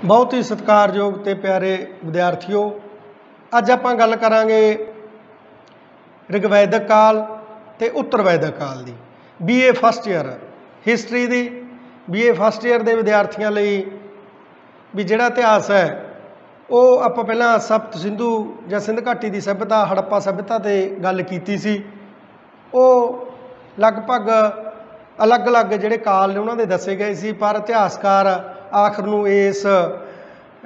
बहुत ही सत्कारयोग ते प्यारे विद्यार्थियों, अज आपां गल करांगे ऋग्वैदिक काल ते उत्तर वैदिक काल की। BA फस्ट ईयर हिस्टरी की BA फस्ट ईयर के विद्यार्थियों लई भी जिहड़ा इतिहास है वो आपां पहलां सप्त सिंधु जां सिंध घाटी की सभ्यता हड़प्पा सभ्यता ते गल कीती सी। वो लगभग अलग अलग जिहड़े काल ने उन्होंने दसे गए सी, पर इतिहासकार आखिर नूं इस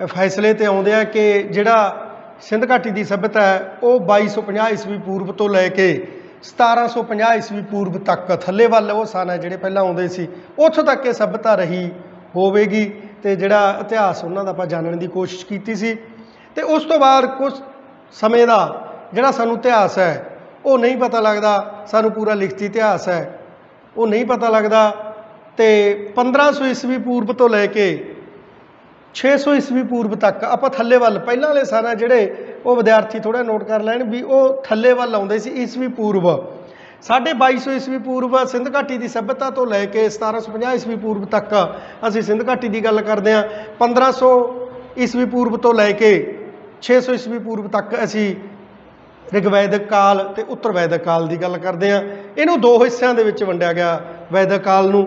फैसले ते आउंदे आ कि जिहड़ा सिंध घाटी की सभ्यता है वो 2250 ईस्वी पूर्व तो लैके 1750 ईस्वी पूर्व तक थल्ले वल वो सन है जिहड़े पहलां आउंदे सी, उत्थों तक ये सभ्यता रही होवेगी। तो जिहड़ा इतिहास उन्हां दा आपां जानने की कोशिश कीती सी। ते उस तो बाद कुछ समय का जिहड़ा सानूं इतिहास है वो नहीं पता लगता, सानूं पूरा लिखती इतिहास है वो नहीं पता लगता। तो 1500 ईस्वी पूर्व तो लैके 600 ईस्वी पूर्व तक आप थल्ले वल पहलां वाले सन जिहड़े वो विद्यार्थी थोड़ा नोट कर लैण भी वो थल्ले वल आउंदे सी। ईस्वी पूर्व 2250 ईस्वी पूर्व सिंध घाटी की सभ्यता तो लैके 1750 ईस्वी पूर्व तक असीं सिंध घाटी की गल करते हैं। 1500 ईस्वी पूर्व तो लैके 600 ईस्वी पूर्व तक असीं ऋग्वैदिक काल ते उत्तर वैदिक काल की गल करते हैं। इनू दो हिस्सों के वंडिया गया वैदिक काल नूं,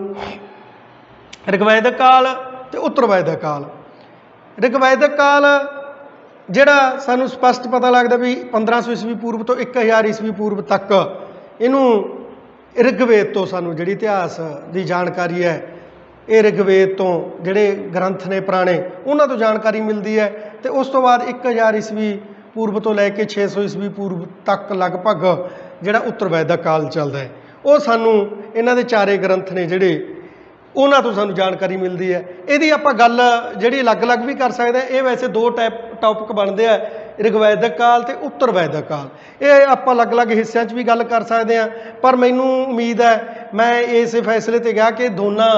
ऋग्वैदिक काल ते उत्तर वैदिक काल। ऋग्वैदिक काल जिहड़ा सानूं स्पष्ट पता लगदा भी 1500 ईस्वी पूर्व तो 1000 ईस्वी पूर्व तक इनू ऋग्वेद तो सानूं जिहड़ी इतिहास की जानकारी है ये ऋग्वेद तो जिहड़े ग्रंथ ने पुराने उन्हां तो जानकारी मिलती है। तो उस तो बाद 1000 ईस्वी पूर्व तो लैके 600 ईस्वी पूर्व तक लगभग जिहड़ा उत्तर वैदिक काल चलता है वो सानूं इन्हां दे चारे ग्रंथ ने जिहड़े उन्हां तो सानूं जानकारी मिलती है। इहदी आपां गल जिहड़ी अलग अलग भी कर सकते हैं। ये वैसे दो टॉपिक बनते हैं, ऋग्वैदिक काल ते उत्तर वैदिक काल। ये आपां अलग अलग हिस्सों भी गल कर सकते हैं, पर मैनूं उम्मीद है मैं इस फैसले ते गया कि दोनों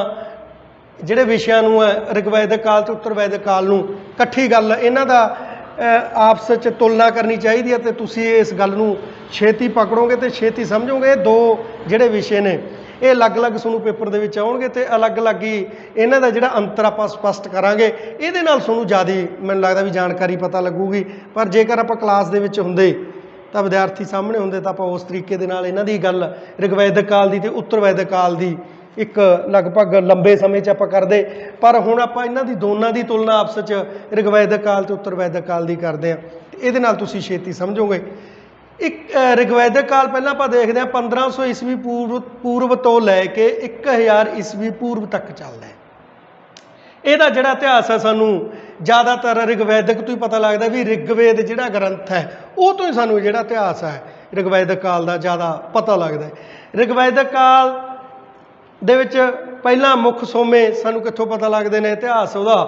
जिहड़े विषयां नूं ऋग्वैदिक काल ते उत्तर वैदिक काल नूं इकट्ठी गल इन्हां दा आपस च तुलना करनी चाहिए। तो तुसीं इस गल नूं छेती पकड़ोगे तो छेती समझोगे। दो जिहड़े विषय ने ये अलग अलग सूँ पेपर दे विच आउणगे तो अलग अलग ही इन्हां दा जिहड़ा अंतर आपां स्पष्ट करांगे। इहदे नाल तुहानूं ज़्यादा मैनूं लगदा भी जानकारी पता लगूगी। पर जेकर आपां क्लास दे विच हुंदे तां विद्यार्थी सामने हुंदे तां आपां उस तरीके दे नाल इन्हां दी गल ऋग्वैदिक काल दी ते उत्तर वैदिक काल दी एक लगभग लंबे समय च आपां करदे। पर हुण आपां इन्हां दी दोनां दी तुलना आपस च ऋग्वैदिक काल ते उत्तर वैदिक काल दी करदे हां। इहदे नाल तुसीं छेती समझोगे। एक ऋग्वैदिक काल पहलां आपां देखदे हां 1500 ईस्वी पूर्व तो लैके 1000 ईस्वी पूर्व तक चलदा है। इहदा जिहड़ा इतिहास है सानूं ज़्यादातर ऋग्वैदिक तो ही पता लगदा भी ऋग्वेद जिहड़ा ग्रंथ है वो तो ही सानूं जिहड़ा इतिहास है ऋग्वैदिक काल दा ज़्यादा पता लगदा है। ऋग्वैदिक काल दे विच पहलां मुख सोमे सानूं कित्थों पता लगदे ने इतिहास उहदा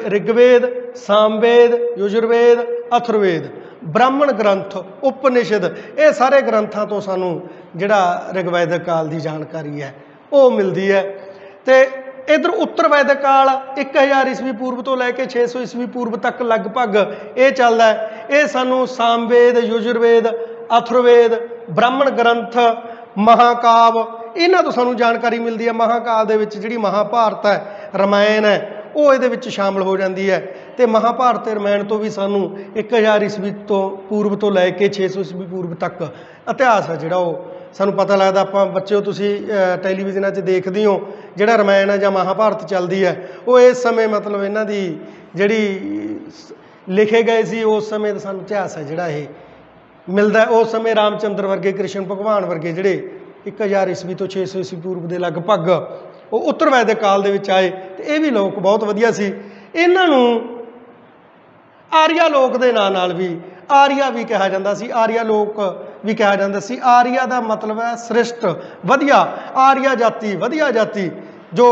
ऋग्वेद, सामवेद, यजुर्वेद, अथर्ववेद, ब्राह्मण ग्रंथ, उपनिषद, ये सारे ग्रंथों तो सानूं जिहड़ा ऋग्वैदिक काल की जानकारी है वो मिलती है। तो इधर उत्तर वैदिक काल 1000 ईस्वी पूर्व तो लैके 600 ईस्वी पूर्व तक लगभग ये चलता है। ये सानूं सामवेद, यजुर्वेद, अथर्ववेद, ब्राह्मण ग्रंथ, महाकाव्य इन्हां तो सानूं जानकारी मिलती है। महाकाल दे विच जिहड़ी महाभारत है, रामायण है वो इहदे विच शामिल हो जाती है। तो महाभारत ते रामायण तो भी सानूं 1000 ईस्वी तो पूर्व तो लैके 600 ईस्वी पूर्व तक इतिहास है जिहड़ा वो सानूं पता लगदा। आपां बच्चों तुसीं टैलीविजनां 'च देखदे हो जिहड़ा रामायण है जां महाभारत चलदी है वो इस समय मतलब इन्हां दी जिहड़ी लिखे गए सी उस समय दा सानूं इतिहास है जिहड़ा ये मिलदा है। उस समय रामचंद्र वर्गे, कृष्ण भगवान वर्गे जिहड़े 1000 ईस्वी तो 600 ईस्वी पूर्व के लगभग वो उत्तर वैदिक काल दे विच आए। तो ये भी लोग बहुत वधिया सी। इन्हां नूं आर्या लोक दे नाम नाल भी आर्या भी कहा जाता सी, आर्या लोक भी कहा जाता सी। आर्या का मतलब है श्रेष्ठ, वधिया, आर्या जाति, वधिया जाति। जो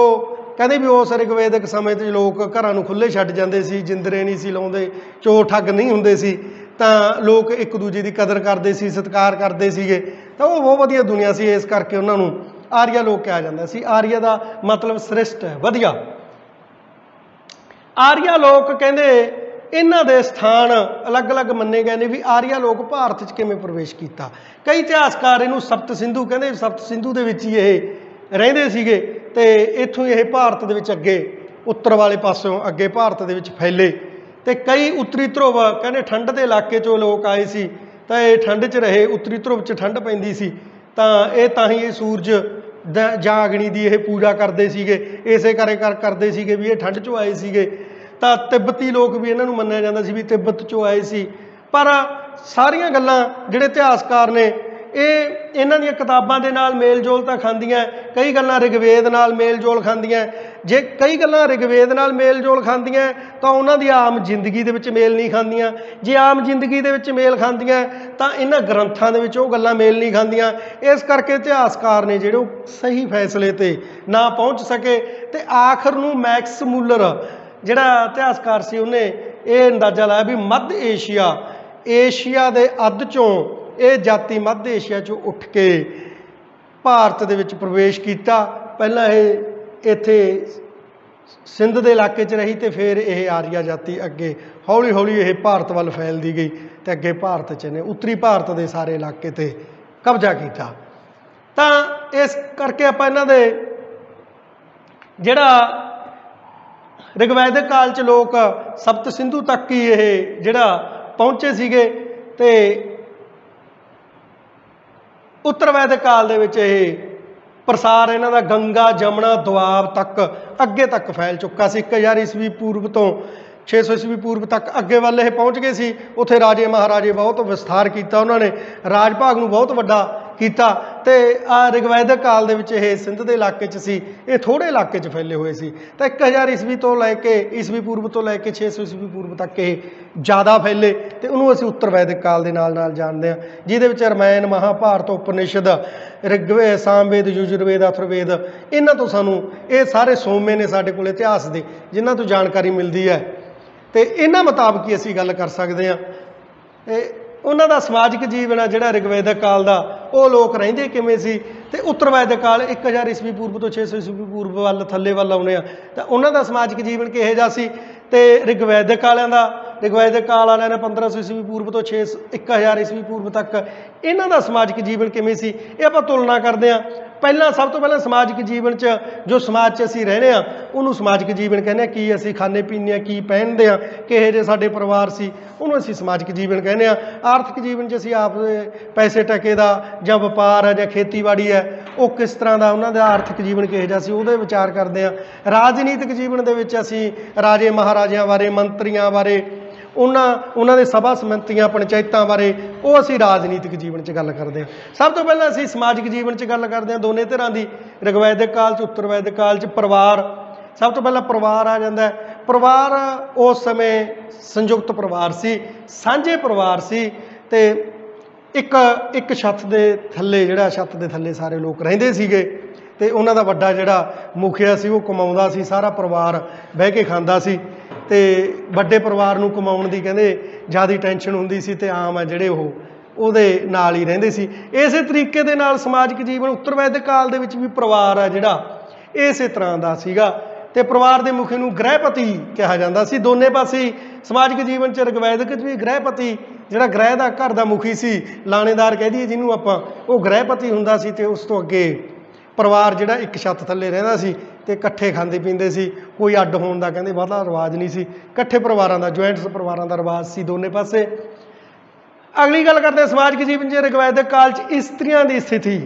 कहते भी उस ऋग्वैदिक समय तो लोग घरां नूं खुले छड्ड जांदे सी, जिंदरे नहीं सी लाउंदे, चोर ठग नहीं हुंदे सी, तां लोग एक दूजे की कदर करते सी, सत्कार करते सीगे। तो वो बहुत वधिया दुनिया सी, इस करके उन्हां नूं आर्या लोक कहा जाता सी। आर्या का मतलब श्रेष्ठ है, वधिया। आर्या लोक कहंदे इन्हां दे स्थान अलग अलग मन्ने गए ने भी आर्या लोक भारत च किवें प्रवेश किया। कई इतिहासकार इहनूं सप्त सिंधु कहंदे, सप्त सिंधु दे विच ही ये रहिंदे सीगे ते इत्थों ये भारत दे विच अगे उत्तर वाले पासों अगे भारत दे विच फैले ते कई उत्तरी ध्रुव कहने ठंड के इलाके चों लोग आए सी तां ये ठंड च रहे। उत्तरी ध्रुव च ठंड पैंदी सी तां ये सूरज जां अग्नि की ये पूजा करते सीगे, इसे करते सीगे भी ये ठंड चों आए सीगे। तां तिब्बती लोग भी इन्हां नूं मन्निया जांदा सी भी तिब्बत चों आए सी। पर सारियां गल्लां जिहड़े इतिहासकार ने ये इन्हां दीयां किताबां दे नाल मेल जोल तां खांदियां, कई गल्लां ऋग्वेद नाल मेल जोल खांदियां। जे कई गल्लां ऋग्वेद नाल मेल जोल खांदियां तां उन्हां दी आम जिंदगी दे विच मेल नहीं खांदियां। जे आम जिंदगी दे विच मेल खांदियां तां इन्हां ग्रंथां दे विच ओह गल्लां मेल नहीं खांदियां। इस करके इतिहासकार ने जिहड़े सही फैसले ते ना पहुँच सके ते आखिर नूं मैक्स मूलर जिहड़ा इतिहासकार सी उहने ये अंदाज़ा लाया भी मध्य एशिया दे अध चों ये जाति मध्य एशिया चों उठ के भारत दे विच प्रवेश किया। पहला ये इत्थे सिंध के इलाके च रही तो फिर ये आर्या जाति अगे हौली हौली ये भारत वाल फैलती गई तो अगे भारत च ने उत्तरी भारत के सारे इलाके ते कब्जा किया। तां इस करके आपां इन्हां दे जिहड़ा ऋग्वैदिक काल च लोग सप्त सिंधु तक ही ये जिहड़ा पहुँचे सीगे ते उत्तर वैदिक काल दे विच ये प्रसार इन्हां दा गंगा जमुना दुआब तक अगे तक फैल चुका सी। 1000 ईस्वी पूर्व तो 600 ईस्वी पूर्व तक अगे वाल ये पहुँच गए सी। उत्थे राजे महाराजे बहुत विस्तार किया, उन्होंने राज भाग नूं बहुत वड्डा किया। तो ऋग्वैदिक काल दे विच ये सिंध के इलाके च सी, ये थोड़े इलाके च फैले हुए सी। तो 1000 ईस्वी तो लैके ईस्वी पूर्व तो लैके 600 ईस्वी पूर्व तक ये ज़्यादा फैले तो उन्होंने असीं उत्तर वैदिक काल के नाल जानते हैं, जिहदे विच रामायण महाभारत उपनिषद ऋग्वेद सामवेद यजुर्वेद अथर्वेद इन्हां तो सानूं ये सारे सोमे ने साडे कोल इतिहास दे जिन्हां तो जानकारी मिलती है। तो इन्हां मुताबक ही असीं गल कर सकते हैं। उन्हां दा समाजिक जीवन है जिहड़ा ऋग्वैदिक काल दा वो लोग रहिंदे किवें सी ते उत्तर वैदिक काल 1000 ईस्वी पूर्व तो 600 ईस्वी पूर्व वाल थल्ले वाल आउणे आ तां उन्हां दा समाजिक जीवन किहो जिहा सी। ते ऋग्वैदिक कालिआं दा ऋग्वैदिक काल वालिआं ने 1500 ईस्वी पूर्व तो 1000 ईस्वी पूर्व तक इन्हां दा समाजिक जीवन किवें सी ये आपां तुलना करदे हां। पहला सब तो पहला समाजिक जीवन च जो समाज च असीं रहने आ उन्होंने समाजिक जीवन कहने आ। की असीं खाने पीने आ, की पहनते आ, किहे जे साडे परिवार सी उन्होंने असीं समाजिक जीवन कहने आ। आर्थिक जीवन च असीं आप पैसे टके दा जां वपार है जां खेतीबाड़ी है वो किस तरह का उन्होंने आर्थिक जीवन किहो जिहा सी उहदे विचार करते हैं। राजनीतिक जीवन दे विच असीं राजे महाराजिਆਂ बारे मंत्रियों बारे उन्होंने सभा समतियां पंचायतों बारे वो असीं राजनीतिक जीवन च गल करते हैं। सब तो पहले असीं समाजिक जीवन च गल करते हैं दोनों तरह की ऋग्वैदिक काल च उत्तर वैदिक काल च परिवार। सब तो पहला परिवार आ जाता है। परिवार उस समय संयुक्त परिवार सी, सांझे परिवार सी ते एक छत के थले जिहड़ा छत के थले सारे लोग रहिंदे सीगे ते उन्हां दा वड्डा जिहड़ा मुखिया सी वो कमाउंदा सी, सारा परिवार बह के खांदा सी ते वड्डे परिवार नूं कमाउण दी कहंदे ज़्यादा टेंशन हुंदी सी ते आम है जिहड़े ਉਹਦੇ नाल ही रहिंदे सी। इसे तरीके दे नाल समाजिक जीवन उत्तर वैदिक काल दे विच भी परिवार है जिहड़ा इसे तरह दा सीगा ते परिवार दे मुखी नूं गृहपति कहा जांदा सी। दोने पासे समाजिक जीवन च ऋग्वैदिक च भी गृहपति जिहड़ा गृह दा घर दा मुखी सी लाणेदार कह दईए जिन्हों आपां वो गृहपति हुंदा सी ते उस तो अगे परिवार जिहड़ा एक छत थल्ले रहिंदा सी ते इकट्ठे खांदे पींदे सी। कोई अड्ड होण दा कहंदे वाधा रिवाज नहीं सी, इकट्ठे परिवारां दा जॉइंट परिवारां दा रिवाज सी दोने पासे। अगली गल करते हैं समाजिक जीवन च ऋग्वैदिक काल च इस्त्रियां दी स्थिति।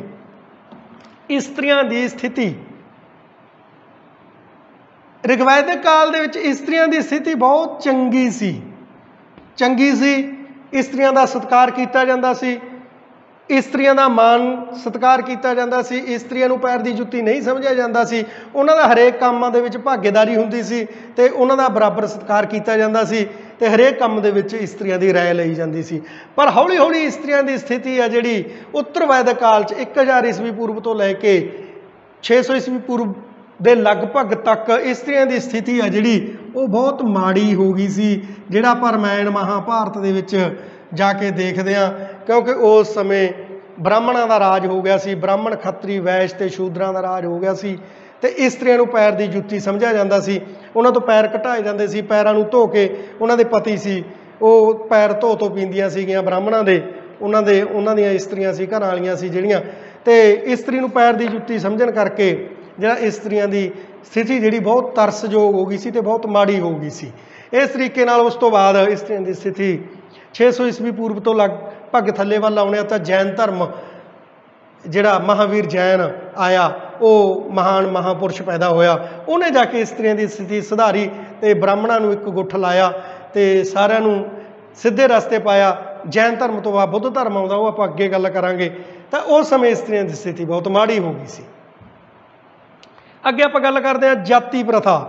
इस्त्रियां दी स्थिति ऋग्वैदिक काल दे विच इस्त्रियां दी स्थिति बहुत चंगी सी। इस्त्रियां दा सत्कार किया जाता सी, इस्त्रियां दा मान सत्कार किया जाता सी, इस्त्रियां नूं पैर दी जुत्ती नहीं समझिया जाता सी, उन्हां दा हरेक कामां दे विच भागीदारी हुंदी सी ते उन्हां दा बराबर सत्कार किया जाता सी ते हरेक काम दे विच इस्त्रियां दी राय लई जाती सी। पर हौली हौली इस्त्रियां दी स्थिति है जिहड़ी उत्तर वैदिक काल च 1000 ईस्वी पूर्व तो लैके 600 ईस्वी पूर्व दे लगभग तक इस्त्रियां दी स्थिति है जिहड़ी वो बहुत माड़ी हो गई सी। जिहड़ा पर रामायण महाभारत दे विच जाके देखदे आ क्योंकि उस समय ब्राह्मणों का राज हो गया सी, ब्राह्मण खत्तरी वैश्य ते शूद्रां का राज हो गया सी ते इस्त्रियां नूं पैर दी जुत्ती समझिया जाता सी। उन्हां तो पैर घटाए जाते सी, पैरां नूं धो के उन्हां दे पति सी वो पैर धो पींदियां सीगियां ब्राह्मणां दे, उन्हां दियां इस्त्रियां सी घर वालियां सी जिहड़ियां ते इस्त्री नूं पैर दी जुत्ती समझण करके ਜਿਹੜਾ ਇਸਤਰੀਆਂ ਦੀ ਸਥਿਤੀ ਜਿਹੜੀ ਬਹੁਤ ਤਰਸਯੋਗ ਹੋ ਗਈ ਸੀ ਤੇ ਬਹੁਤ ਮਾੜੀ ਹੋ ਗਈ ਸੀ। ਇਸ ਤਰੀਕੇ ਨਾਲ ਉਸ ਤੋਂ ਬਾਅਦ ਇਸਤਰੀਆਂ ਦੀ ਸਥਿਤੀ 600 ਈਸਵੀ ਪੂਰਵ ਤੋਂ ਲਗਭਗ ਥੱਲੇ ਵੱਲ ਆਉਣੇ ਤਾਂ ਜੈਨ ਧਰਮ ਜਿਹੜਾ ਮਹਾਵੀਰ ਜੈਨ ਆਇਆ, ਉਹ ਮਹਾਨ ਮਹਾਪੁਰਸ਼ ਪੈਦਾ ਹੋਇਆ, ਉਹਨੇ ਜਾ ਕੇ ਇਸਤਰੀਆਂ ਦੀ ਸਥਿਤੀ ਸੁਧਾਰੀ ਤੇ ਬ੍ਰਾਹਮਣਾਂ ਨੂੰ ਇੱਕ ਗੁੱਠ ਲਾਇਆ ਤੇ ਸਾਰਿਆਂ ਨੂੰ ਸਿੱਧੇ ਰਸਤੇ ਪਾਇਆ। ਜੈਨ ਧਰਮ ਤੋਂ ਬਾਅਦ ਬੁੱਧ ਧਰਮ ਆਉਂਦਾ, ਉਹ ਆਪਾਂ ਅੱਗੇ ਗੱਲ ਕਰਾਂਗੇ। ਤਾਂ ਉਸ ਸਮੇਂ ਇਸਤਰੀਆਂ ਦੀ ਸਥਿਤੀ ਬਹੁਤ ਮਾੜੀ ਹੋ ਗਈ ਸੀ। ਅੱਗੇ ਆਪਾਂ ਗੱਲ ਕਰਦੇ ਹਾਂ ਜਾਤੀ ਪ੍ਰਥਾ।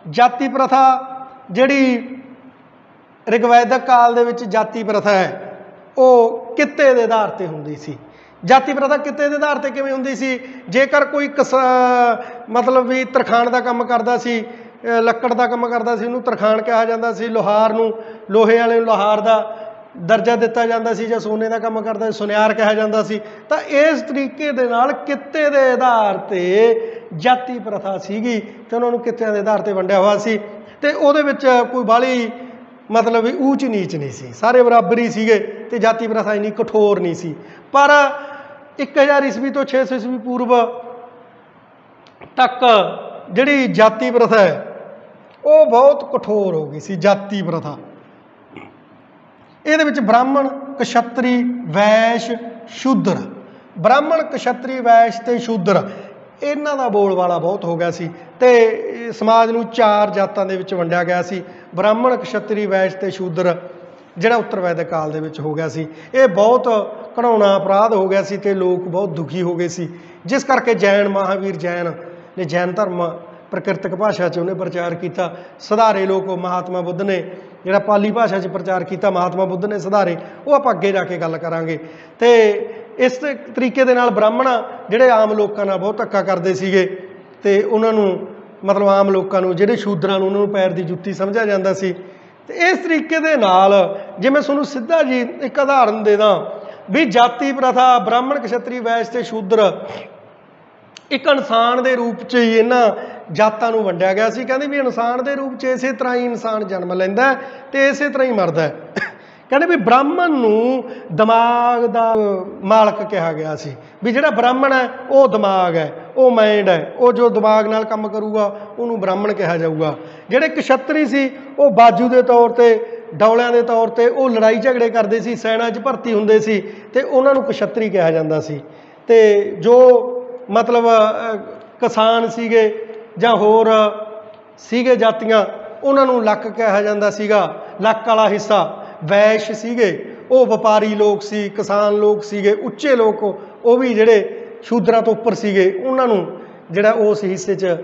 ਜਾਤੀ ਪ੍ਰਥਾ ਜਿਹੜੀ ਰਿਗਵੈਦਕ ਕਾਲ ਦੇ ਵਿੱਚ ਜਾਤੀ ਪ੍ਰਥਾ ਹੈ, ਉਹ ਕਿੱਤੇ ਦੇ ਆਧਾਰ ਤੇ ਹੁੰਦੀ ਸੀ। ਜਾਤੀ ਪ੍ਰਥਾ ਕਿੱਤੇ ਦੇ ਆਧਾਰ ਤੇ ਕਿਵੇਂ ਹੁੰਦੀ ਸੀ? ਜੇਕਰ ਕੋਈ ਮਤਲਬ ਵੀ ਤਰਖਾਣ ਦਾ ਕੰਮ ਕਰਦਾ ਸੀ, ਲੱਕੜ ਦਾ ਕੰਮ ਕਰਦਾ ਸੀ, ਉਹਨੂੰ ਤਰਖਾਣ ਕਿਹਾ ਜਾਂਦਾ ਸੀ। ਲੋਹਾਰ ਨੂੰ, ਲੋਹੇ ਵਾਲੇ ਨੂੰ ਲੋਹਾਰ ਦਾ ਦਰਜਾ ਦਿੱਤਾ ਜਾਂਦਾ ਸੀ। ਜਾਂ ਸੋਨੇ ਦਾ ਕੰਮ ਕਰਦਾ ਸੀ, ਸੁਨਿਆਰ ਕਿਹਾ ਜਾਂਦਾ ਸੀ। ਤਾਂ ਇਸ ਤਰੀਕੇ ਦੇ ਨਾਲ ਕਿੱਤੇ ਦੇ ਆਧਾਰ ਤੇ ਜਾਤੀ ਪ੍ਰਥਾ ਸੀਗੀ ਤੇ ਉਹਨਾਂ ਨੂੰ ਕਿੱਤਿਆਂ ਦੇ ਆਧਾਰ ਤੇ ਵੰਡਿਆ ਹੋਇਆ ਸੀ। ਤੇ ਉਹਦੇ ਵਿੱਚ ਕੋਈ ਬਾਹਲੀ ਮਤਲਬ ਵੀ ਊਚ ਨੀਚ ਨਹੀਂ ਸੀ, ਸਾਰੇ ਬਰਾਬਰ ਹੀ ਸੀਗੇ ਤੇ ਜਾਤੀ ਪ੍ਰਥਾ ਇੰਨੀ ਕਠੋਰ ਨਹੀਂ ਸੀ। ਪਰ 1000 ਈਸਵੀ ਤੋਂ 600 ਈਸਵੀ ਪੂਰਵ ਤੱਕ ਜਿਹੜੀ ਜਾਤੀ ਪ੍ਰਥਾ ਹੈ ਉਹ ਬਹੁਤ ਕਠੋਰ ਹੋ ਗਈ ਸੀ। ਜਾਤੀ ਪ੍ਰਥਾ ਇਹਦੇ ਵਿੱਚ ਬ੍ਰਾਹਮਣ, ਕਸ਼ਤਰੀ, ਵੈਸ਼, ਸ਼ੂਦਰ, ਬ੍ਰਾਹਮਣ, ਕਸ਼ਤਰੀ, ਵੈਸ਼ ਤੇ ਸ਼ੂਦਰ, ਇਹਨਾਂ ਦਾ ਬੋਲਬਾਲਾ ਬਹੁਤ ਹੋ ਗਿਆ ਸੀ ਤੇ ਸਮਾਜ ਨੂੰ 4 ਜਾਤਾਂ ਦੇ ਵਿੱਚ ਵੰਡਿਆ ਗਿਆ ਸੀ। ਬ੍ਰਾਹਮਣ, ਕਸ਼ਤਰੀ, ਵੈਸ਼ ਤੇ ਸ਼ੂਦਰ ਜਿਹੜਾ ਉੱਤਰ ਵੈਦਿਕ ਕਾਲ ਦੇ ਵਿੱਚ ਹੋ ਗਿਆ ਸੀ। ਇਹ ਬਹੁਤ ਘਿਨਾਉਣਾ ਅਪਰਾਧ ਹੋ ਗਿਆ ਸੀ ਤੇ ਲੋਕ ਬਹੁਤ ਦੁਖੀ ਹੋ ਗਏ ਸੀ, ਜਿਸ ਕਰਕੇ ਜੈਨ ਮਹਾਵੀਰ ਜੈਨ ਨੇ ਜੈਨ ਧਰਮ ਪ੍ਰਕਿਰਤਿਕ ਭਾਸ਼ਾ 'ਚ ਉਹਨੇ ਪ੍ਰਚਾਰ ਕੀਤਾ। ਸੁਧਾਰੇ ਲੋਕ ਮਹਾਤਮਾ ਬੁੱਧ ਨੇ ਜਿਹੜਾ ਪਾਲੀ ਭਾਸ਼ਾ 'ਚ ਪ੍ਰਚਾਰ ਕੀਤਾ, ਮਹਾਤਮਾ ਬੁੱਧ ਨੇ ਸੁਧਾਰੇ, ਉਹ ਆਪਾਂ ਅੱਗੇ ਜਾ ਕੇ ਗੱਲ ਕਰਾਂਗੇ। ਤੇ ਇਸ ਤਰੀਕੇ ਦੇ ਨਾਲ ਬ੍ਰਾਹਮਣ ਜਿਹੜੇ ਆਮ ਲੋਕਾਂ ਨਾਲ ਬਹੁਤ ਧੱਕਾ ਕਰਦੇ ਸੀਗੇ ਤੇ ਉਹਨਾਂ ਨੂੰ ਮਤਲਬ ਆਮ ਲੋਕਾਂ ਨੂੰ, ਜਿਹੜੇ ਸ਼ੂਦਰਾਂ ਨੂੰ, ਉਹਨਾਂ ਨੂੰ ਪੈਰ ਦੀ ਜੁੱਤੀ ਸਮਝਿਆ ਜਾਂਦਾ ਸੀ। ਤੇ ਇਸ ਤਰੀਕੇ ਦੇ ਨਾਲ ਜੇ ਮੈਂ ਤੁਹਾਨੂੰ ਸਿੱਧਾ ਜੀ ਇੱਕ ਉਦਾਹਰਨ ਦੇ ਦਾਂ ਵੀ ਜਾਤੀ ਪ੍ਰਥਾ ਬ੍ਰਾਹਮਣ, ਕਸ਼ਤਰੀ, ਵੈਸ਼ ਤੇ ਸ਼ੂਦਰ ਇੱਕ ਇਨਸਾਨ ਦੇ ਰੂਪ 'ਚ ਹੀ ਇਹਨਾਂ ਜਾਤਾਂ ਨੂੰ ਵੰਡਿਆ ਗਿਆ ਸੀ। ਕਹਿੰਦੇ ਵੀ ਇਨਸਾਨ ਦੇ ਰੂਪ 'ਚ ਇਸੇ ਤਰ੍ਹਾਂ ਹੀ ਇਨਸਾਨ ਜਨਮ ਲੈਂਦਾ ਤੇ ਇਸੇ ਤਰ੍ਹਾਂ ਹੀ ਮਰਦਾ। ਕਹਿੰਦੇ ਵੀ ਬ੍ਰਾਹਮਣ ਨੂੰ ਦਿਮਾਗ ਦਾ ਮਾਲਕ ਕਿਹਾ ਗਿਆ ਸੀ, ਵੀ ਜਿਹੜਾ ਬ੍ਰਾਹਮਣ ਹੈ ਉਹ ਦਿਮਾਗ ਹੈ, ਉਹ ਮਾਈਂਡ ਹੈ, ਉਹ ਜੋ ਦਿਮਾਗ ਨਾਲ ਕੰਮ ਕਰੂਗਾ ਉਹਨੂੰ ਬ੍ਰਾਹਮਣ ਕਿਹਾ ਜਾਊਗਾ। ਜਿਹੜੇ ਕਸ਼ਤਰੀ ਸੀ ਉਹ ਬਾਜੂ ਦੇ ਤੌਰ ਤੇ, ਡੌਲਿਆਂ ਦੇ ਤੌਰ ਤੇ ਉਹ ਲੜਾਈ ਝਗੜੇ ਕਰਦੇ ਸੀ, ਸੈਨਾ 'ਚ ਭਰਤੀ ਹੁੰਦੇ ਸੀ ਤੇ ਉਹਨਾਂ ਨੂੰ ਕਸ਼ਤਰੀ ਕਿਹਾ ਜਾਂਦਾ ਸੀ। ਤੇ ਜੋ ਮਤਲਬ ਕਿਸਾਨ ਸੀਗੇ ਜਾਂ ਹੋਰ ਸੀਗੇ ਜਾਤੀਆਂ, ਉਹਨਾਂ ਨੂੰ ਲੱਕ ਕਿਹਾ ਜਾਂਦਾ ਸੀਗਾ, ਲੱਕ ਵਾਲਾ ਹਿੱਸਾ। ਵੈਸ਼ ਸੀਗੇ ਉਹ ਵਪਾਰੀ ਲੋਕ ਸੀ, ਕਿਸਾਨ ਲੋਕ ਸੀਗੇ, ਉੱਚੇ ਲੋਕ, ਉਹ ਵੀ ਜਿਹੜੇ ਸ਼ੂਦਰਾਂ ਤੋਂ ਉੱਪਰ ਸੀਗੇ, ਉਹਨਾਂ ਨੂੰ ਜਿਹੜਾ ਉਸ ਹਿੱਸੇ 'ਚ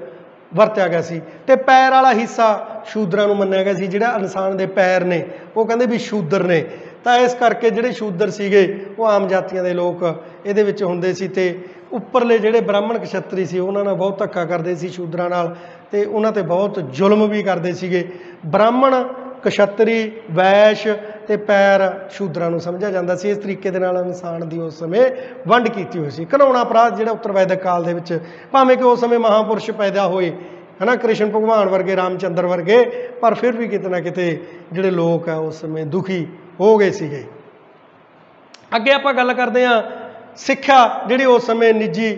ਵਰਤਿਆ ਗਿਆ ਸੀ। ਤੇ ਪੈਰ ਵਾਲਾ ਹਿੱਸਾ ਸ਼ੂਦਰਾਂ ਨੂੰ ਮੰਨਿਆ ਗਿਆ ਸੀ, ਜਿਹੜਾ ਇਨਸਾਨ ਦੇ ਪੈਰ ਨੇ ਉਹ ਕਹਿੰਦੇ ਵੀ ਸ਼ੂਦਰ ਨੇ। ਤਾਂ ਇਸ ਕਰਕੇ ਜਿਹੜੇ ਸ਼ੂਦਰ ਸੀਗੇ ਉਹ ਆਮ ਜਾਤੀਆਂ ਦੇ ਲੋਕ ਇਹਦੇ ਵਿੱਚ ਹੁੰਦੇ ਸੀ ਤੇ ਉੱਪਰਲੇ ਜਿਹੜੇ ਬ੍ਰਾਹਮਣ ਕਸ਼ਤਰੀ ਸੀ ਉਹਨਾਂ ਨਾਲ ਬਹੁਤ ਧੱਕਾ ਕਰਦੇ ਸੀ ਸ਼ੂਦਰਾਂ ਨਾਲ ਤੇ ਉਹਨਾਂ ਤੇ ਬਹੁਤ ਜ਼ੁਲਮ ਵੀ ਕਰਦੇ ਸੀਗੇ। ਬ੍ਰਾਹਮਣ, ਕਸ਼ਤਰੀ, ਵੈਸ਼ ਤੇ ਪੈਰ ਸ਼ੂਦਰਾਂ ਨੂੰ ਸਮਝਿਆ ਜਾਂਦਾ ਸੀ। ਇਸ ਤਰੀਕੇ ਦੇ ਨਾਲ ਇਨਸਾਨ ਦੀ ਉਸ ਸਮੇਂ ਵੰਡ ਕੀਤੀ ਹੋਈ ਸੀ। ਘਿਨਾਉਣਾ ਅਪਰਾਧ ਜਿਹੜਾ ਉੱਤਰ ਵੈਦਿਕ ਕਾਲ ਦੇ ਵਿੱਚ, ਭਾਵੇਂ ਕਿ ਉਸ ਸਮੇਂ ਮਹਾਂਪੁਰਸ਼ ਪੈਦਾ ਹੋਏ ਹੈ ਨਾ, ਕ੍ਰਿਸ਼ਨ ਭਗਵਾਨ ਵਰਗੇ, ਰਾਮਚੰਦਰ ਵਰਗੇ, ਪਰ ਫਿਰ ਵੀ ਕਿਤੇ ਨਾ ਕਿਤੇ ਜਿਹੜੇ ਲੋਕ ਆ ਉਸ ਸਮੇਂ ਦੁਖੀ ਹੋ ਗਏ ਸੀਗੇ। ਅੱਗੇ ਆਪਾਂ ਗੱਲ ਕਰਦੇ ਹਾਂ ਸਿੱਖਿਆ ਜਿਹੜੀ ਉਸ ਸਮੇਂ ਨਿੱਜੀ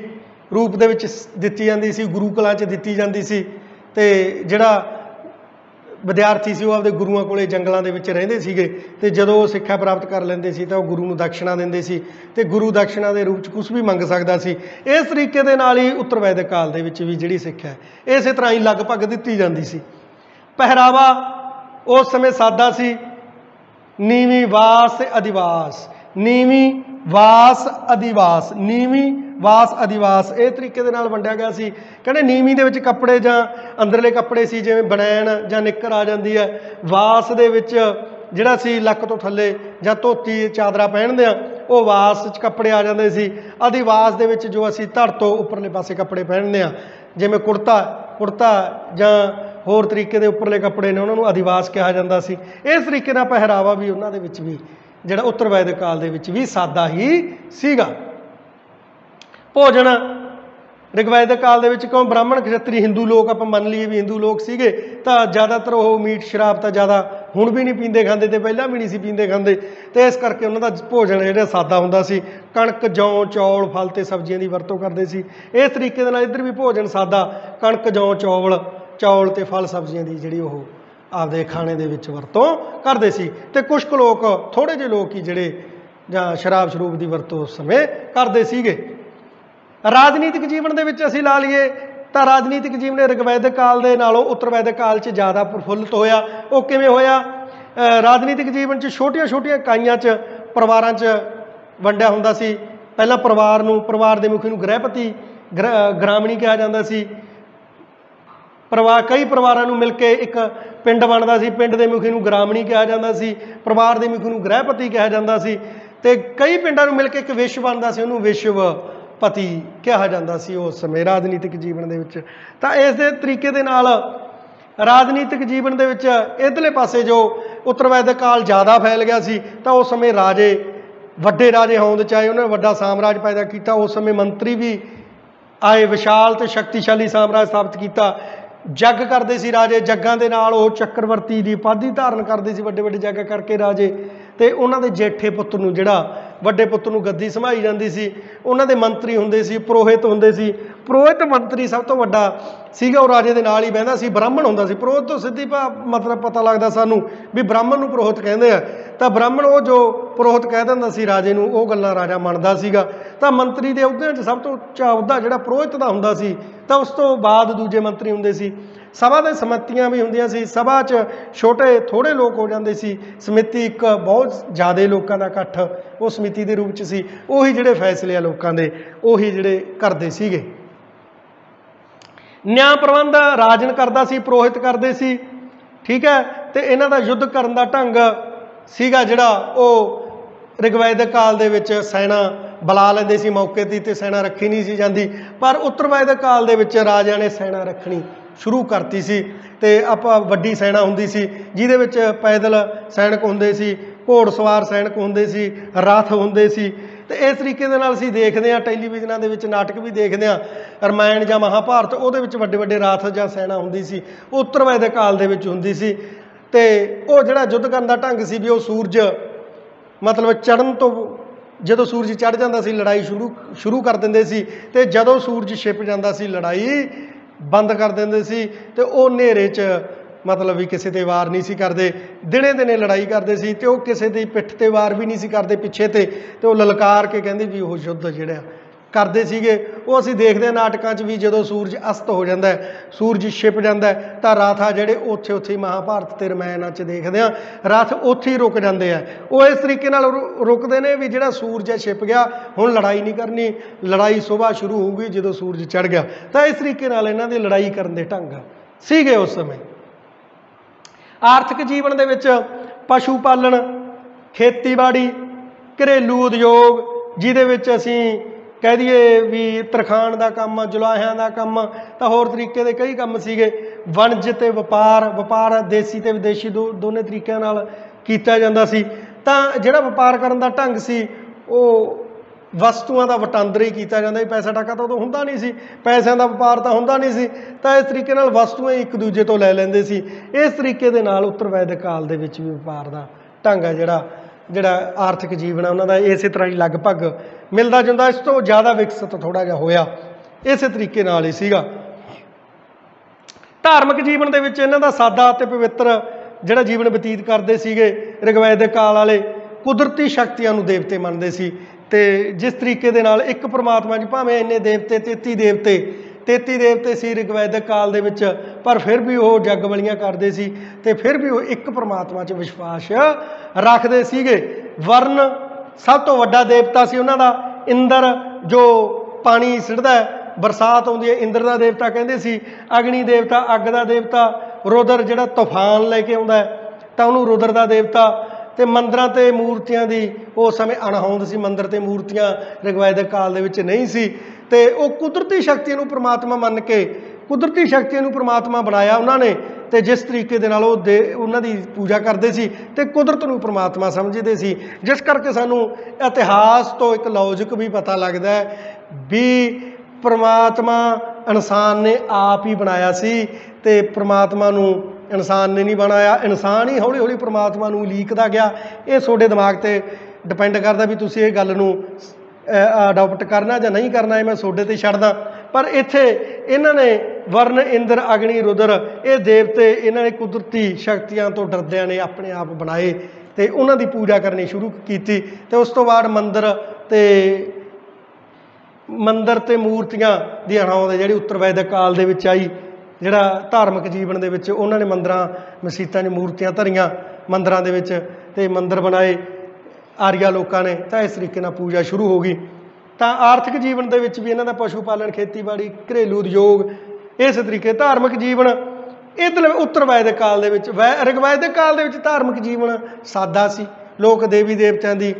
ਰੂਪ ਦੇ ਵਿੱਚ ਦਿੱਤੀ ਜਾਂਦੀ ਸੀ, ਗੁਰੂਕੁਲਾਂ 'ਚ ਦਿੱਤੀ ਜਾਂਦੀ ਸੀ। ਤੇ ਜਿਹੜਾ ਵਿਦਿਆਰਥੀ ਸੀ ਉਹ ਆਪਦੇ ਗੁਰੂਆਂ ਕੋਲੇ ਜੰਗਲਾਂ ਦੇ ਵਿੱਚ ਰਹਿੰਦੇ ਸੀਗੇ ਤੇ ਜਦੋਂ ਉਹ ਸਿੱਖਿਆ ਪ੍ਰਾਪਤ ਕਰ ਲੈਂਦੇ ਸੀ ਤਾਂ ਉਹ ਗੁਰੂ ਨੂੰ ਦਕਸ਼ਨਾ ਦਿੰਦੇ ਸੀ ਤੇ ਗੁਰੂ ਦਕਸ਼ਨਾ ਦੇ ਰੂਪ 'ਚ ਕੁਛ ਵੀ ਮੰਗ ਸਕਦਾ ਸੀ। ਇਸ ਤਰੀਕੇ ਦੇ ਨਾਲ ਹੀ ਉੱਤਰ ਵੈਦਿਕ ਕਾਲ ਦੇ ਵਿੱਚ ਵੀ ਜਿਹੜੀ ਸਿੱਖਿਆ ਇਸੇ ਤਰ੍ਹਾਂ ਹੀ ਲਗਭਗ ਦਿੱਤੀ ਜਾਂਦੀ ਸੀ। ਪਹਿਰਾਵਾ ਉਸ ਸਮੇਂ ਸਾਦਾ ਸੀ। ਨੀਵੀਂ ਵਾਸ ਤੇ ਅਧਿਵਾਸ, ਨੀਵੀਂ ਵਾਸ ਅਧਿਵਾਸ, ਨੀਵੀਂ ਵਾਸ ਅਧਿਵਾਸ ਇਹ ਤਰੀਕੇ ਦੇ ਨਾਲ ਵੰਡਿਆ ਗਿਆ ਸੀ। ਕਹਿੰਦੇ ਨੀਵੀਂ ਦੇ ਵਿੱਚ ਕੱਪੜੇ ਜਾਂ ਅੰਦਰਲੇ ਕੱਪੜੇ ਸੀ, ਜਿਵੇਂ ਬਨੈਣ ਜਾਂ ਨਿੱਕਰ ਆ ਜਾਂਦੀ ਹੈ। ਵਾਸ ਦੇ ਵਿੱਚ ਜਿਹੜਾ ਸੀ ਲੱਕ ਤੋਂ ਥੱਲੇ ਜਾਂ ਧੋਤੀ ਚਾਦਰਾ ਪਹਿਨਦੇ ਆ, ਉਹ ਵਾਸ 'ਚ ਕੱਪੜੇ ਆ ਜਾਂਦੇ ਸੀ। ਅਧਿਵਾਸ ਦੇ ਵਿੱਚ ਜੋ ਅਸੀਂ ਧੜ ਤੋਂ ਉੱਪਰਲੇ ਪਾਸੇ ਕੱਪੜੇ ਪਹਿਨਦੇ ਆ, ਜਿਵੇਂ ਕੁੜਤਾ ਜਾਂ ਹੋਰ ਤਰੀਕੇ ਦੇ ਉੱਪਰਲੇ ਕੱਪੜੇ ਨੇ, ਉਹਨਾਂ ਨੂੰ ਅਧਿਵਾਸ ਕਿਹਾ ਜਾਂਦਾ ਸੀ। ਇਸ ਤਰੀਕੇ ਨਾਲ ਪਹਿਰਾਵਾ ਵੀ ਉਹਨਾਂ ਦੇ ਵਿੱਚ ਵੀ ਜਿਹੜਾ ਉੱਤਰ ਵੈਦਿਕ ਕਾਲ ਦੇ ਵਿੱਚ ਵੀ ਸਾਦਾ ਹੀ ਸੀਗਾ। ਭੋਜਨ ਰਿਗਵੈਦਿਕ ਕਾਲ ਦੇ ਵਿੱਚ ਬ੍ਰਾਹਮਣ, ਖੱਤਰੀ, ਹਿੰਦੂ ਲੋਕ ਆਪਾਂ ਮੰਨ ਲਈਏ ਵੀ ਹਿੰਦੂ ਲੋਕ ਸੀਗੇ ਤਾਂ ਜ਼ਿਆਦਾਤਰ ਉਹ ਮੀਟ ਸ਼ਰਾਬ ਤਾਂ ਜ਼ਿਆਦਾ ਹੁਣ भी नहीं पींदे खांदे ते पहलां भी नहीं सी पींदे खांदे। ते इस करके उन्हां दा भोजन जिहड़ा सादा हुंदा सी, कणक जौ चौल फल ते सब्जियां दी वरतों करदे सी। इस तरीके दे नाल इधर भी भोजन सादा, कणक जौ चौल ते फल सब्जियां दी जिहड़ी ओह आपदे खाने दे विच वरतों करदे सी। ते कुछ कुछ लोक, थोड़े ਜਿਹੇ लोक ही जिहड़े जां शराब शरूब की वरतों उस समय करते सीगे। राजनीतिक जीवन दे विच असीं ला लईए तां राजनीतिक जीवन ऋग्वैदिक काल दे नालों उत्तर वैदिक काल च ज़्यादा प्रफुल्लित होया। वो किवें होया? राजनीतिक जीवन च छोटियां छोटियां इकाइयां च परिवारां च वंडिया हुंदा सी। पहलां परिवार नूं, परिवार दे मुखी नूं गृहपति ग्रामणी कहा जांदा सी। कई परिवारां नूं मिल के एक पिंड बनदा सी, पिंड दे मुखी नूं ग्रामणी कहा जांदा सी, परिवार दे मुखी नूं गृहपति कहा जांदा सी। ते कई पिंडां नूं मिल के एक विश्व बनदा सी, उहनूं विश्वपति कहा जांदा सी उस समय राजनीतिक जीवन दे विच। तां इस दे तरीके दे नाल राजनीतिक जीवन दे विच इधरले पासे जो उत्तर वैदिक काल ज़्यादा फैल गया सी, तां उस समय राजे, वड्डे राजे होंद चाहे उन्होंने वड्डा साम्राज पैदा किया, उस समय मंत्री भी आए, विशाल ते शक्तिशाली साम्राज स्थापित किया। जग करते सी राजे, जग्गां दे नाल ओह चक्रवर्ती की उपाधि धारण करते सी, वड्डे वड्डे जग करके राजे। ते उन्हां दे जेठे पुੱਤ नूं जिहड़ा वड्डे पुੱਤ नूं गद्दी संभाई जांदी सी, उन्हां दे मंत्री हुंदे सी, पुरोहित हुंदे सी। पुरोहित मंत्री सब तो वड्डा सीगा, वो राजे दे नाल ही बहिंदा सी, ब्राह्मण हुंदा सी। पुरोहित तो सीधी मतलब पता लगदा सानूं भी ब्राह्मण नूं पुरोहित कहंदे आ। तां ब्राह्मण वो जो पुरोहित कह दिंदा सी राजे नूं, वो गल्लां राजा मंनदा सीगा। तां मंत्री दे अहुदिਆਂ 'ਚ सब तो ਉੱਚਾ ਅਹੁਦਾ ਜਿਹੜਾ पुरोहित ਦਾ ਹੁੰਦਾ ਸੀ। तां उस तो बाद दूजे मंत्री हुंदे सी। सभा दे समतियां भी हुंदियां सी, सभा 'ਚ छोटे थोड़े लोग हो जाते सी, समिति एक बहुत ज़्यादा लोगों का इकट्ठ वो समिति के रूप 'ਚ सी। उही जिहड़े फैसले आ लोगों के उही जिहड़े करदे सीगे। न्याय प्रबंध राजन करदा सी, पुरोहित करदे सी, ठीक है। तो इन्हां दा युद्ध करन दा ढंग सीगा जिहड़ा वो ऋग्वैदिक काल दे विच सैना बुला लैंदे सी मौके ते सैना रखी नहीं सी जांदी, पर उत्तर वैदिक काल दे विच राजिਆਂ ने सैना रखनी शुरू करती सी। ते आपां वड्डी सैना हुंदी सी, जिहदे विच पैदल सैनिक हुंदे सी, घोड़सवार सैनिक हुंदे सी, रथ हुंदे सी। तो इस तरीके दे नाल असीं देखदे हां, टैलीविजनां दे विच नाटक भी देखदे हां, रामायण जां महाभारत, उहदे विच वड्डे वड्डे रथ जां सैना हुंदी सी, उत्तर वैदिक काल दे विच हुंदी सी। ते वो जिहड़ा युद्ध करन दा ढंग सी भी वो सूरज मतलब चढ़न तो ਜਦੋਂ सूरज चढ़ जाता सी लड़ाई शुरू कर देंदे सी, ते जदों सूरज छिप जाता सी लड़ाई बंद कर देंदे सी। ते वो नेरे च मतलब भी किसी ते वार नहीं सी करदे, दिने दिने लड़ाई करदे सी। ते वो किसी दी पिठ ते वार भी नहीं सी करदे पिछे ते वो ललकार के कहंदे भी वो युद्ध जिहड़ा करदे सीगे। वो असीं देखदे हां नाटकां च भी, जदों सूरज अस्त हो जाता है, सूरज छिप जाता है, तां रथ आ जिहड़े उत्थे उत्थे महाभारत ते रामायण च देखदे हां रथ उत्थे ही रुक जाते हैं। वो इस तरीके नाल रुकदे ने भी जिहड़ा सूरज है छिप गया, हुण लड़ाई नहीं करनी, लड़ाई सुबह शुरू होगी जदों सूरज चढ़ गया। तां इस तरीके नाल इन्हां दी लड़ाई करन दे ढंग सीगे उस समय। आर्थिक जीवन दे विच पशु पालन, खेतीबाड़ी, घरेलू उद्योग, जिहदे विच असीं कह दीए भी तरखान का काम, जुलाहियां का काम, तो होर तरीके के कई काम सीगे। वणज ते वपार, वपार देसी ते विदेशी दोनों तरीकों नाल कीता जांदा सी। तां जिहड़ा वपार करन दा ढंग सी वो वस्तुआं दा वटांदरा ही कीता जांदा। पैसा टका तो उदों हुंदा नहीं सी, पैसों का वपार तो हुंदा नहीं सी, तां इस तरीके नाल वस्तुआं एक दूजे तो लै लैंदे सी। इस तरीके दे नाल उत्तर वैदिक काल दे विच भी वपार दा ढंग है जिहड़ा आर्थिक जीवन है उन्होंने इस तरह ही लगभग मिलता जुलता, इस तो ज़्यादा विकसित थोड़ा जिहा होया इस तरीके नाल ही सीगा। धार्मिक जीवन दे विच इन्हां दा सादा ते पवित्र जिहड़ा जीवन बतीत करते सीगे ऋग्वैदिक काल वाले, कुदरती शक्तियां नूं देवते मनदे सी। ते जिस तरीके दे नाल एक परमात्मा जी भावें इन्ने देवते 33 देवते सी ऋग्वैदिक काल दे विच, पर फिर भी वो जग बलियां करते सी, ते फिर भी वो एक परमात्मा च विश्वास रखते सीगे। वर्ण सब तो वड्डा देवता सी उन्हां दा इंद्र, जो पानी सिड़दा है, बरसात आउंदी है, इंद्र दा देवता कहंदे सी। अग्नि देवता अग दा देवता, रुद्र जिहड़ा तूफान लैके आउंदा है तां उहनूं रुद्र दा देवता। ते मंदिरां ते मूर्तियां दी उस समय अणहोंद सी, मंदिर ते मूर्तियां ऋग्वैदिक काल दे विच नहीं सी। ते वो कुदरती शक्तियां नूं परमात्मा मन के कुदरती शक्तियां नूं परमात्मा बनाया उन्होंने, ते जिस तरीके दे नाल उन्हां दी पूजा करते सी ते कुदरत नूं परमात्मा समझदे सी। जिस करके सानूं इतिहास तो एक लॉजिक भी पता लगदा है भी परमात्मा इंसान ने आप ही बनाया सी, ते परमात्मा नूं ਇਨਸਾਨ ਨੇ ਨਹੀਂ ਬਣਾਇਆ, ਇਨਸਾਨ ਹੀ ਹੌਲੀ ਹੌਲੀ ਪ੍ਰਮਾਤਮਾ ਨੂੰ ਲੀਕਦਾ ਗਿਆ। ਇਹ ਤੁਹਾਡੇ ਦਿਮਾਗ ਤੇ ਡਿਪੈਂਡ ਕਰਦਾ ਵੀ ਤੁਸੀਂ ਇਹ ਗੱਲ ਨੂੰ ਅਡਾਪਟ ਕਰਨਾ ਜਾਂ ਨਹੀਂ ਕਰਨਾ, ਇਹ ਮੈਂ ਤੁਹਾਡੇ ਤੇ ਛੱਡਦਾ। ਪਰ ਇੱਥੇ ਇਹਨਾਂ ਨੇ ਵਰਨ, ਇੰਦਰ, ਅਗਨੀ, ਰੁਦਰ, ਇਹ ਦੇਵਤੇ ਇਹਨਾਂ ਨੇ ਕੁਦਰਤੀ ਸ਼ਕਤੀਆਂ ਤੋਂ ਡਰਦਿਆਂ ਨੇ ਆਪਣੇ ਆਪ ਬਣਾਏ ਤੇ ਉਹਨਾਂ ਦੀ ਪੂਜਾ ਕਰਨੀ ਸ਼ੁਰੂ ਕੀਤੀ। ਤੇ ਉਸ ਤੋਂ ਬਾਅਦ ਮੰਦਰ ਤੇ ਮੂਰਤੀਆਂ ਦੀ ਹੋਂਦ ਜਿਹੜੀ ਉੱਤਰ ਵੈਦਿਕ ਕਾਲ ਦੇ ਵਿੱਚ ਆਈ। ਜਿਹੜਾ ਧਾਰਮਿਕ ਜੀਵਨ ਦੇ ਵਿੱਚ ਉਹਨਾਂ ਨੇ ਮੰਦਰਾਂ ਮਸੀਤਾਂ 'ਚ ਮੂਰਤੀਆਂ ਧਰੀਆਂ ਮੰਦਰਾਂ ਦੇ ਵਿੱਚ, ਤੇ ਮੰਦਰ ਬਣਾਏ ਆਰੀਆ ਲੋਕਾਂ ਨੇ, ਤਾਂ ਇਸ ਤਰੀਕੇ ਨਾਲ ਪੂਜਾ ਸ਼ੁਰੂ ਹੋ ਗਈ। ਤਾਂ ਆਰਥਿਕ ਜੀਵਨ ਦੇ ਵਿੱਚ ਵੀ ਇਹਨਾਂ ਦਾ ਪਸ਼ੂ ਪਾਲਣ, ਖੇਤੀਬਾੜੀ, ਘਰੇਲੂ ਉਦਯੋਗ, ਇਸ ਤਰੀਕੇ ਧਾਰਮਿਕ ਜੀਵਨ ਇਹ ਉੱਤਰ ਵੈਦਿਕ ਕਾਲ ਦੇ ਵਿੱਚ। ਰਿਗਵੈਦਿਕ ਕਾਲ ਦੇ ਵਿੱਚ ਧਾਰਮਿਕ ਜੀਵਨ ਸਾਦਾ ਸੀ, ਲੋਕ ਦੇਵੀ ਦੇਵਤਿਆਂ ਦੀ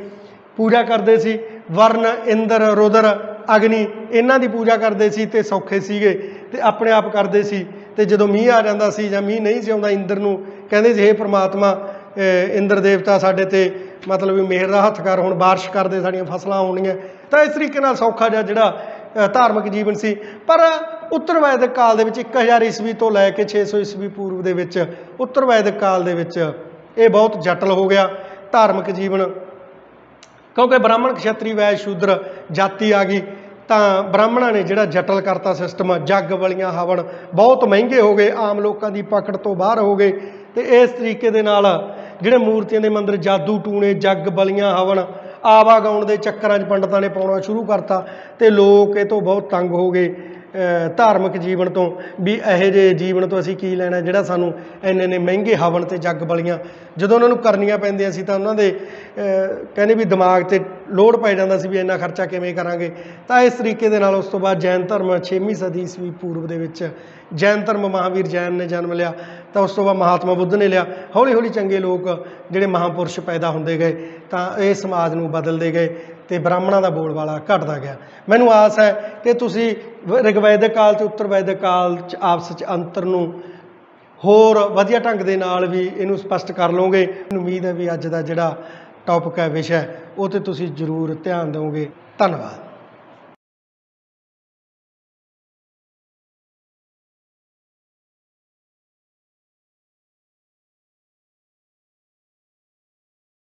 ਪੂਜਾ ਕਰਦੇ ਸੀ। ਵਰਨ, ਇੰਦਰ, ਰੁਦਰ, ਅਗਨੀ ਇਹਨਾਂ ਦੀ ਪੂਜਾ ਕਰਦੇ ਸੀ ਤੇ ਸੌਖੇ ਸੀਗੇ ਤੇ ਆਪਣੇ ਆਪ ਕਰਦੇ ਸੀ। ਤੇ ਜਦੋਂ ਮੀਂਹ ਆ ਜਾਂਦਾ ਸੀ ਜਾਂ ਮੀਂਹ ਨਹੀਂ ਸੀ ਆਉਂਦਾ, ਇੰਦਰ ਨੂੰ ਕਹਿੰਦੇ ਸੀ, ਹੇ ਪ੍ਰਮਾਤਮਾ ਇੰਦਰ ਦੇਵਤਾ ਸਾਡੇ ਤੇ ਮਤਲਬ ਵੀ ਮਿਹਰ ਦਾ ਹੱਥ ਕਰ, ਹੁਣ ਬਾਰਿਸ਼ ਕਰਦੇ, ਸਾਡੀਆਂ ਫਸਲਾਂ ਹੋਣੀਆਂ। ਤਾਂ ਇਸ ਤਰੀਕੇ ਨਾਲ ਸੌਖਾ ਜਿਹਾ ਜਿਹੜਾ ਧਾਰਮਿਕ ਜੀਵਨ ਸੀ। ਪਰ ਉੱਤਰ ਵੈਦਿਕ ਕਾਲ ਦੇ ਵਿੱਚ 1000 ਈਸਵੀ ਤੋਂ ਲੈ ਕੇ 600 ਈਸਵੀ ਪੂਰਵ ਦੇ ਵਿੱਚ ਉੱਤਰ ਵੈਦਿਕ ਕਾਲ ਦੇ ਵਿੱਚ ਇਹ ਬਹੁਤ ਜਟਲ ਹੋ ਗਿਆ ਧਾਰਮਿਕ ਜੀਵਨ, ਕਿਉਂਕਿ ਬ੍ਰਾਹਮਣ, ਖਸ਼ਤਰੀ, ਵੈਸ਼, ਸ਼ੂਦਰ ਜਾਤੀ ਆ ਗਈ। ਤਾਂ ਬ੍ਰਾਹਮਣਾਂ ਨੇ ਜਿਹੜਾ ਜਟਲ ਕਰਤਾ ਸਿਸਟਮ, ਜੱਗ ਬਲੀਆਂ, ਹਵਨ ਬਹੁਤ ਮਹਿੰਗੇ ਹੋ ਗਏ, ਆਮ ਲੋਕਾਂ ਦੀ ਪਕੜ ਤੋਂ ਬਾਹਰ ਹੋ ਗਏ। ਤੇ ਇਸ ਤਰੀਕੇ ਦੇ ਨਾਲ ਜਿਹੜੇ ਮੂਰਤੀਆਂ ਦੇ ਮੰਦਰ, ਜਾਦੂ ਟੂਣੇ, ਜੱਗ ਬਲੀਆਂ, ਹਵਨ, ਆਵਾਗਾਉਣ ਦੇ ਚੱਕਰਾਂ 'ਚ ਪੰਡਤਾਂ ਨੇ ਪਾਉਣਾ ਸ਼ੁਰੂ ਕਰਤਾ ਤੇ ਲੋਕ ਇਹ ਤੋਂ ਬਹੁਤ ਤੰਗ ਹੋ ਗਏ ਧਾਰਮਿਕ ਜੀਵਨ ਤੋਂ, ਵੀ ਇਹੋ ਜਿਹੇ ਜੀਵਨ ਤੋਂ ਅਸੀਂ ਕੀ ਲੈਣਾ ਜਿਹੜਾ ਸਾਨੂੰ ਇੰਨੇ ਮਹਿੰਗੇ ਹਵਨ ਤੇ ਜੱਗ ਬਲੀਆਂ ਜਦੋਂ ਉਹਨਾਂ ਨੂੰ ਕਰਨੀਆਂ ਪੈਂਦੀਆਂ ਸੀ ਤਾਂ ਉਹਨਾਂ ਦੇ ਕਹਿੰਦੇ ਵੀ ਦਿਮਾਗ 'ਤੇ ਲੋਡ ਪੈ ਜਾਂਦਾ ਸੀ ਵੀ ਇੰਨਾ ਖਰਚਾ ਕਿਵੇਂ ਕਰਾਂਗੇ। ਤਾਂ ਇਸ ਤਰੀਕੇ ਦੇ ਨਾਲ ਉਸ ਤੋਂ ਬਾਅਦ ਜੈਨ ਧਰਮ 6ਵੀਂ ਸਦੀ ਈਸਵੀ ਪੂਰਵ ਦੇ ਵਿੱਚ ਜੈਨ ਧਰਮ, ਮਹਾਂਵੀਰ ਜੈਨ ਨੇ ਜਨਮ ਲਿਆ। ਤਾਂ ਉਸ ਤੋਂ ਬਾਅਦ ਮਹਾਤਮਾ ਬੁੱਧ ਨੇ ਲਿਆ। ਹੌਲੀ ਹੌਲੀ ਚੰਗੇ ਲੋਕ ਜਿਹੜੇ ਮਹਾਂਪੁਰਸ਼ ਪੈਦਾ ਹੁੰਦੇ ਗਏ ਤਾਂ ਇਹ ਸਮਾਜ ਨੂੰ ਬਦਲਦੇ ਗਏ ਤੇ ਬ੍ਰਾਹਮਣਾਂ ਦਾ ਬੋਲਬਾਲਾ ਘਟਦਾ ਗਿਆ। ਮੈਨੂੰ ਆਸ ਹੈ ਕਿ ਤੁਸੀਂ ਰਿਗਵੈਦਿਕ ਕਾਲ ਅਤੇ ਉੱਤਰ ਵੈਦਿਕ ਕਾਲ 'ਚ ਆਪਸ 'ਚ ਅੰਤਰ ਨੂੰ ਹੋਰ ਵਧੀਆ ਢੰਗ ਦੇ ਨਾਲ ਵੀ ਇਹਨੂੰ ਸਪਸ਼ਟ ਕਰ ਲਓਗੇ। ਮੈਨੂੰ ਉਮੀਦ ਹੈ ਵੀ ਅੱਜ ਦਾ ਜਿਹੜਾ ਟੌਪਿਕ ਹੈ, ਵਿਸ਼ਾ, ਉਹ 'ਤੇ ਤੁਸੀਂ ਜ਼ਰੂਰ ਧਿਆਨ ਦਿਓਗੇ। ਧੰਨਵਾਦ।